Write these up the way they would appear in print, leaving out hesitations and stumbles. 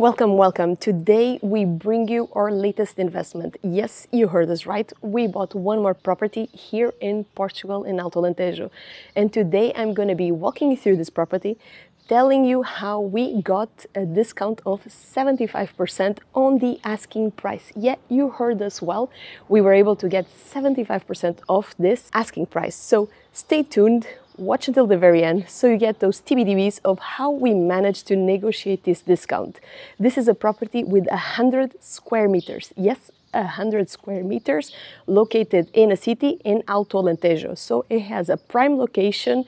Welcome, welcome. Today we bring you our latest investment. Yes, you heard us right. We bought one more property here in Portugal in Alentejo. And today I'm going to be walking you through this property, telling you how we got a discount of 75% on the asking price. Yeah, you heard us well. We were able to get 75% off this asking price. So stay tuned. Watch until the very end so you get those TBDBs of how we managed to negotiate this discount. This is a property with 100 square meters. Yes, 100 square meters located in a city in Alto Alentejo. So it has a prime location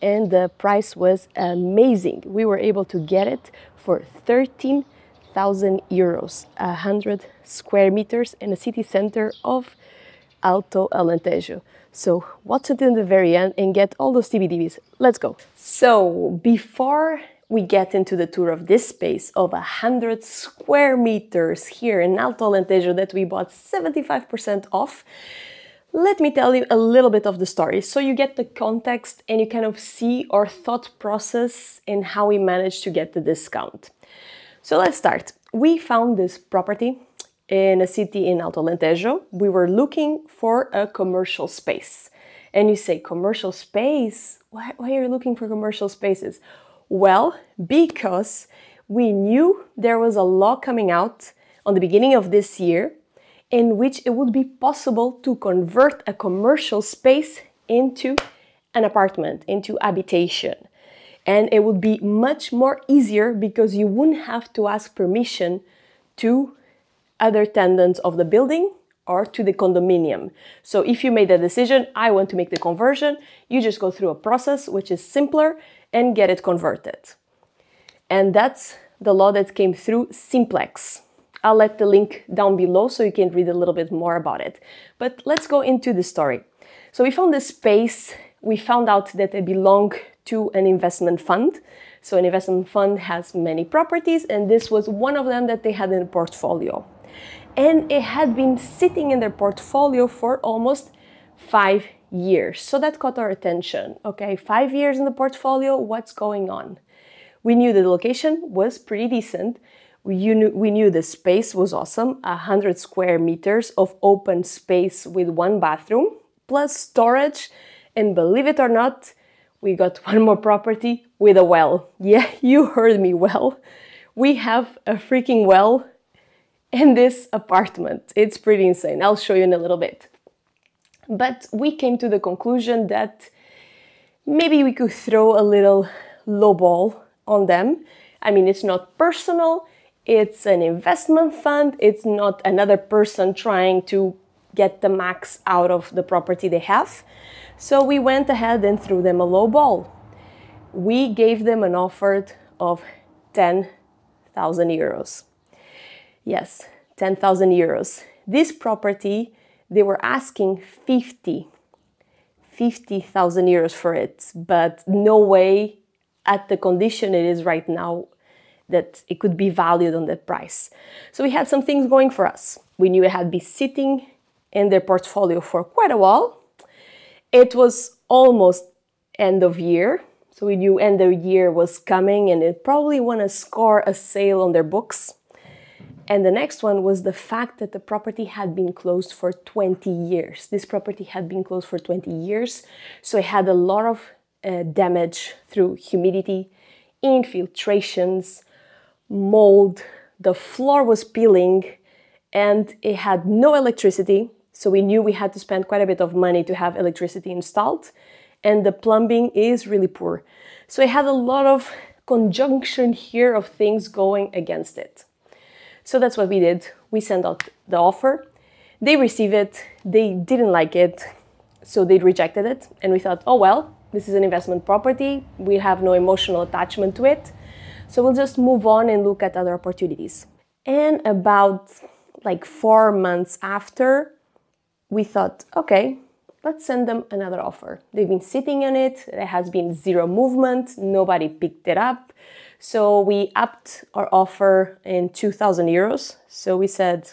and the price was amazing. We were able to get it for 13,000 euros, 100 square meters in a city center of Alto Alentejo. So watch it in the very end and get all those TBDBs. Let's go. So before we get into the tour of this space of 100 square meters here in Alto Alentejo that we bought 75% off, let me tell you a little bit of the story so you get the context and you kind of see our thought process in how we managed to get the discount. So let's start. We found this property in a city in Alto Alentejo. We were looking for a commercial space. And you say, commercial space? Why are you looking for commercial spaces? Well, because we knew there was a law coming out on the beginning of this year in which it would be possible to convert a commercial space into an apartment, into habitation. And it would be much more easier because you wouldn't have to ask permission to other tenants of the building or to the condominium. So if you made a decision, I want to make the conversion, you just go through a process which is simpler and get it converted. And that's the law that came through Simplex. I'll let the link down below so you can read a little bit more about it. But let's go into the story. So we found this space. We found out that it belonged to an investment fund. So an investment fund has many properties and this was one of them that they had in the portfolio. And it had been sitting in their portfolio for almost 5 years. So that caught our attention. Okay, 5 years in the portfolio, what's going on? We knew the location was pretty decent. We knew the space was awesome, 100 square meters of open space with one bathroom, plus storage. And believe it or not, we got one more property with a well. Yeah, you heard me well. We have a freaking well in this apartment. It's pretty insane. I'll show you in a little bit. But we came to the conclusion that maybe we could throw a little lowball on them. I mean, it's not personal. It's an investment fund. It's not another person trying to get the max out of the property they have. So we went ahead and threw them a lowball. We gave them an offer of 10,000 euros. Yes, 10,000 euros. This property, they were asking 50,000 euros for it, but no way at the condition it is right now that it could be valued on that price. So we had some things going for us. We knew it had been sitting in their portfolio for quite a while. It was almost end of year. So we knew end of year was coming and it probably want to score a sale on their books. And the next one was the fact that the property had been closed for 20 years. This property had been closed for 20 years. So it had a lot of damage through humidity, infiltrations, mold. The floor was peeling and it had no electricity. So we knew we had to spend quite a bit of money to have electricity installed. And the plumbing is really poor. So it had a lot of conjunction here of things going against it. So that's what we did. We sent out the offer. They received it. They didn't like it. So they rejected it. And we thought, oh, well, this is an investment property. We have no emotional attachment to it. So we'll just move on and look at other opportunities. And about like 4 months after, we thought, okay, let's send them another offer. They've been sitting on it. There has been zero movement. Nobody picked it up. So we upped our offer in 2,000 euros. So we said,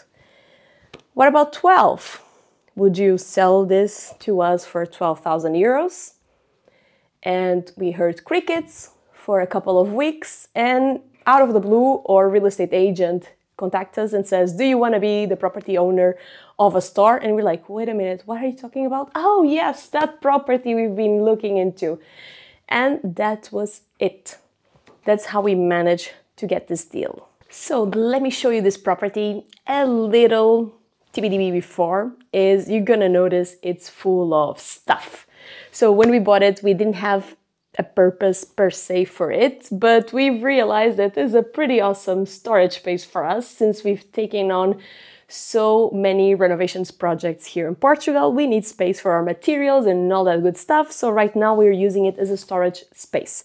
what about 12? Would you sell this to us for 12,000 euros? And we heard crickets for a couple of weeks and out of the blue, or real estate agent contacts us and says, do you want to be the property owner of a store? And we're like, wait a minute, what are you talking about? Oh yes, that property we've been looking into. And that was it. That's how we managed to get this deal. So let me show you this property. A little TBDB before is you're gonna notice it's full of stuff. So when we bought it, we didn't have a purpose per se for it, but we've realized that it's a pretty awesome storage space for us since we've taken on so many renovations projects here in Portugal. We need space for our materials and all that good stuff. So right now we're using it as a storage space.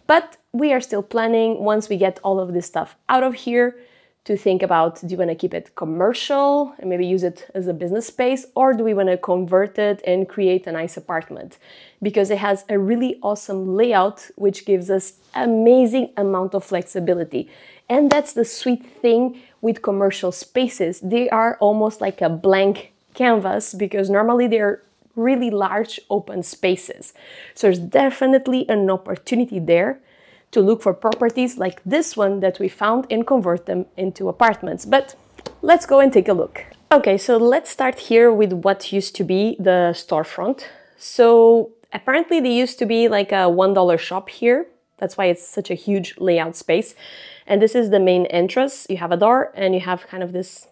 But we are still planning, once we get all of this stuff out of here, to think about, do you want to keep it commercial and maybe use it as a business space, or do we want to convert it and create a nice apartment? Because it has a really awesome layout, which gives us amazing amount of flexibility. And that's the sweet thing with commercial spaces. They are almost like a blank canvas, because normally they're really large open spaces. So there's definitely an opportunity there to look for properties like this one that we found and convert them into apartments. But let's go and take a look. Okay, so let's start here with what used to be the storefront. So apparently there used to be like a $1 shop here. That's why it's such a huge layout space. And this is the main entrance. You have a door and you have kind of this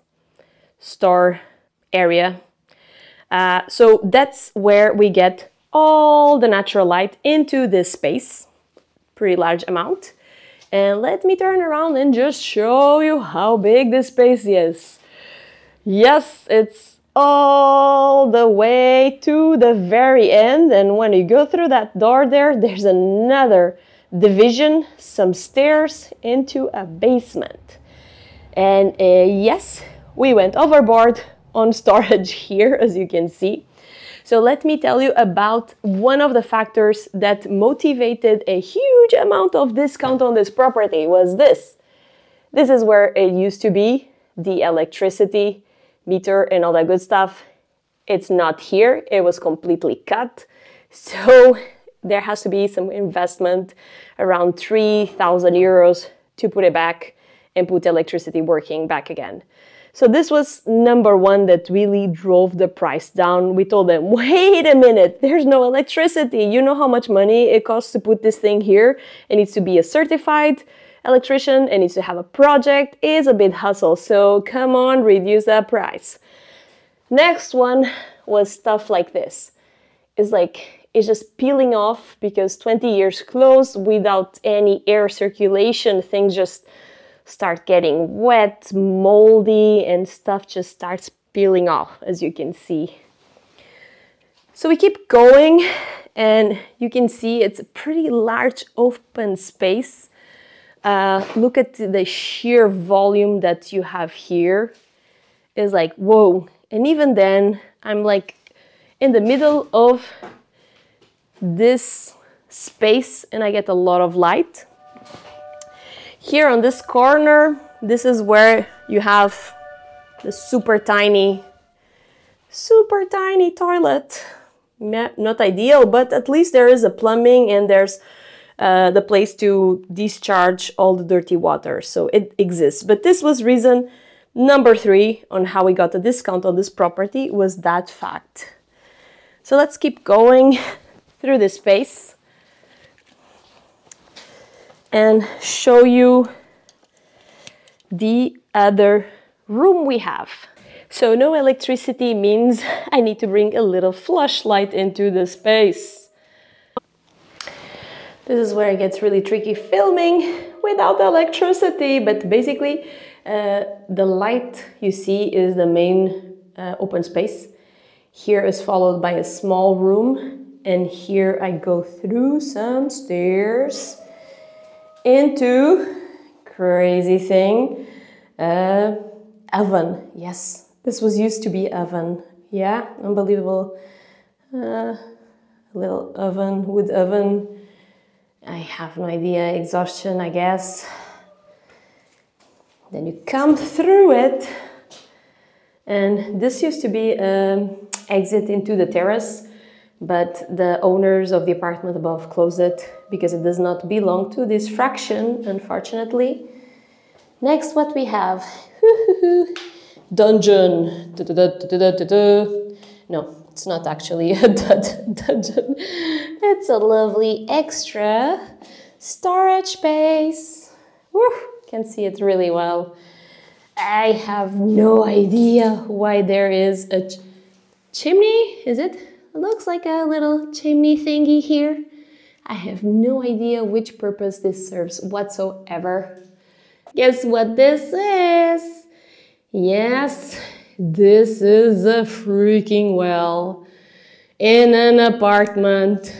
store area. So that's where we get all the natural light into this space, pretty large amount. And let me turn around and just show you how big this space is. Yes, it's all the way to the very end. And when you go through that door there, there's another division, some stairs into a basement. And yes, we went overboard on storage here, as you can see. So let me tell you about one of the factors that motivated a huge amount of discount on this property was this. This is where it used to be, the electricity meter and all that good stuff. It's not here, it was completely cut. So there has to be some investment, around 3,000 euros, to put it back and put electricity working back again. So this was number one that really drove the price down. We told them, wait a minute, there's no electricity. You know how much money it costs to put this thing here? It needs to be a certified electrician. It needs to have a project. It's a bit hustle. So come on, reduce that price. Next one was stuff like this. It's just peeling off because 20 years closed without any air circulation. Things just start getting wet, moldy, and stuff just starts peeling off, as you can see. So we keep going, and you can see it's a pretty large open space. Look at the sheer volume that you have here. It's like, whoa. And even then, I'm like in the middle of this space, and I get a lot of light. Here on this corner, this is where you have the super tiny toilet. Not ideal, but at least there is a plumbing and there's the place to discharge all the dirty water. So it exists. But this was reason number 3 on how we got a discount on this property, was that fact. So let's keep going through this space and show you the other room we have. So no electricity means I need to bring a little flashlight into the space. This is where it gets really tricky filming without electricity, but basically the light you see is the main open space. Here is followed by a small room, and here I go through some stairs into, crazy thing, oven. Yes, this was used to be oven. Yeah, unbelievable. Little oven, wood oven. I have no idea, exhaustion, I guess. Then you come through it, and this used to be an exit into the terrace. but the owners of the apartment above closed it because it does not belong to this fraction, unfortunately. Next, what we have, dungeon. No, it's not actually a dungeon. It's a lovely extra storage space. Woo, can see it really well. I have no idea why there is a chimney, is it? It looks like a little chimney thingy here. I have no idea which purpose this serves whatsoever. Guess what this is? Yes, this is a freaking well in an apartment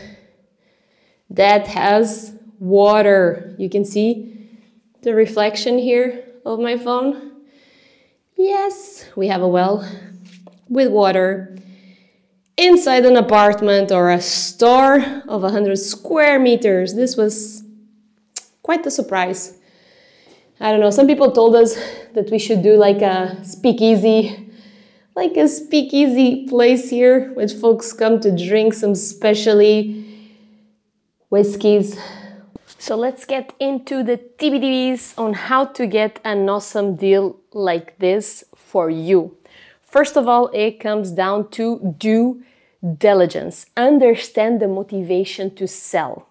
that has water. You can see the reflection here of my phone. Yes, we have a well with water inside an apartment or a store of 100 square meters. This was quite a surprise. I don't know, some people told us that we should do like a speakeasy place here, which folks come to drink some specially whiskeys. So let's get into the TBDs on how to get an awesome deal like this for you. First of all, it comes down to due diligence. Understand the motivation to sell,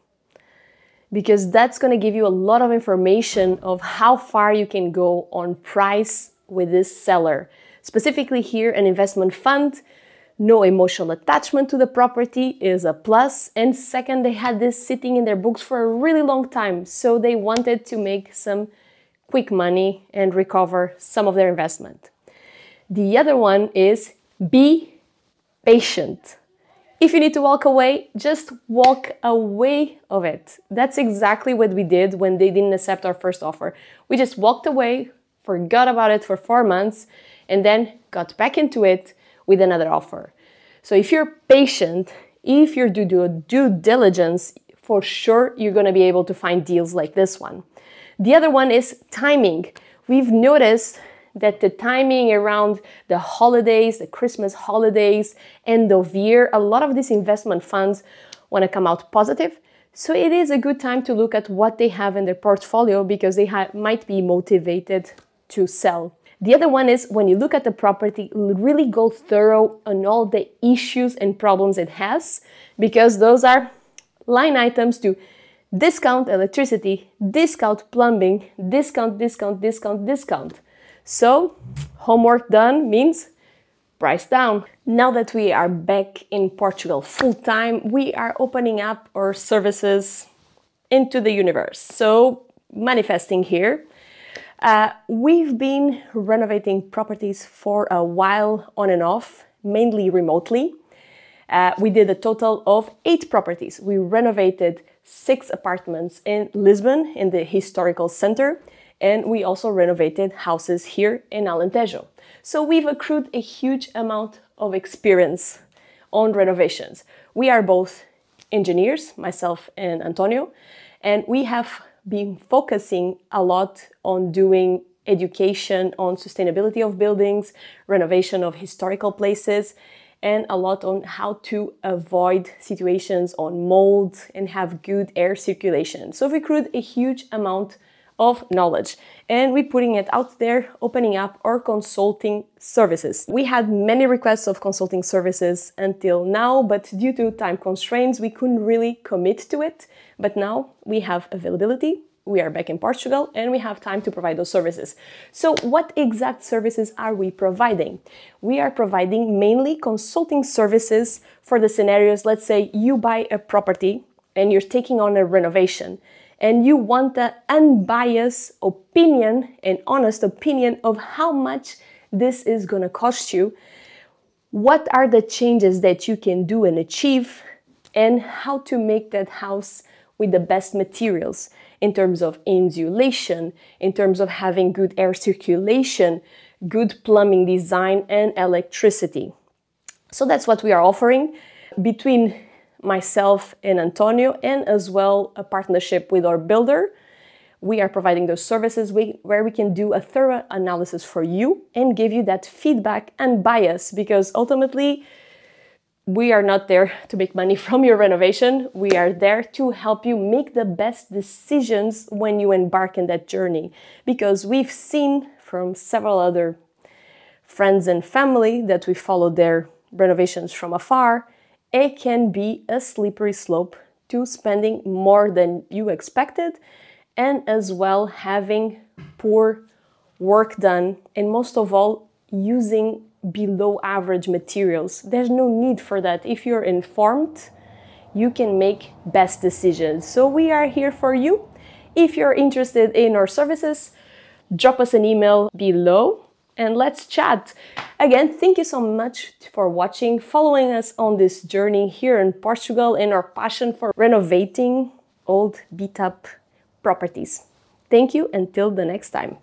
because that's going to give you a lot of information of how far you can go on price with this seller. Specifically here, an investment fund, no emotional attachment to the property is a plus. And second, they had this sitting in their books for a really long time, so they wanted to make some quick money and recover some of their investment. The other one is be patient. If you need to walk away, just walk away of it. That's exactly what we did when they didn't accept our first offer. We just walked away, forgot about it for 4 months, and then got back into it with another offer. So if you're patient, if you do due diligence, for sure you're going to be able to find deals like this one. The other one is timing. We've noticed that the timing around the holidays, the Christmas holidays, end of year, a lot of these investment funds want to come out positive. So it is a good time to look at what they have in their portfolio, because they might be motivated to sell. The other one is, when you look at the property, really go thorough on all the issues and problems it has, because those are line items to discount electricity, discount plumbing, discount. So, homework done means price down. Now that we are back in Portugal full-time, we are opening up our services into the universe. So, manifesting here. We've been renovating properties for a while on and off, mainly remotely. We did a total of 8 properties. We renovated 6 apartments in Lisbon, in the historical center, and we also renovated houses here in Alentejo. So we've accrued a huge amount of experience on renovations. We are both engineers, myself and Antonio, and we have been focusing a lot on doing education on sustainability of buildings, renovation of historical places, and a lot on how to avoid situations on mold and have good air circulation. So we accrued a huge amount of knowledge, and we're putting it out there, opening up our consulting services. We had many requests of consulting services until now, but due to time constraints, we couldn't really commit to it. But now we have availability, we are back in Portugal, and we have time to provide those services. So what exact services are we providing? We are providing mainly consulting services for the scenarios. Let's say you buy a property and you're taking on a renovation, and you want an unbiased opinion, an honest opinion of how much this is going to cost you, what are the changes that you can do and achieve, and how to make that house with the best materials in terms of insulation, in terms of having good air circulation, good plumbing design, and electricity. So that's what we are offering between myself and Antonio, and as well a partnership with our builder. We are providing those services where we can do a thorough analysis for you and give you that feedback and bias, because ultimately We are not there to make money from your renovation. We are there to help you make the best decisions when you embark in that journey. Because we've seen from several other friends and family that we follow their renovations from afar, it can be a slippery slope to spending more than you expected, and as well having poor work done, and most of all, using below average materials. There's no need for that. If you're informed, you can make best decisions. So we are here for you. If you're interested in our services, drop us an email below and let's chat. Again, thank you so much for watching, following us on this journey here in Portugal and our passion for renovating old beat-up properties. Thank you, until the next time.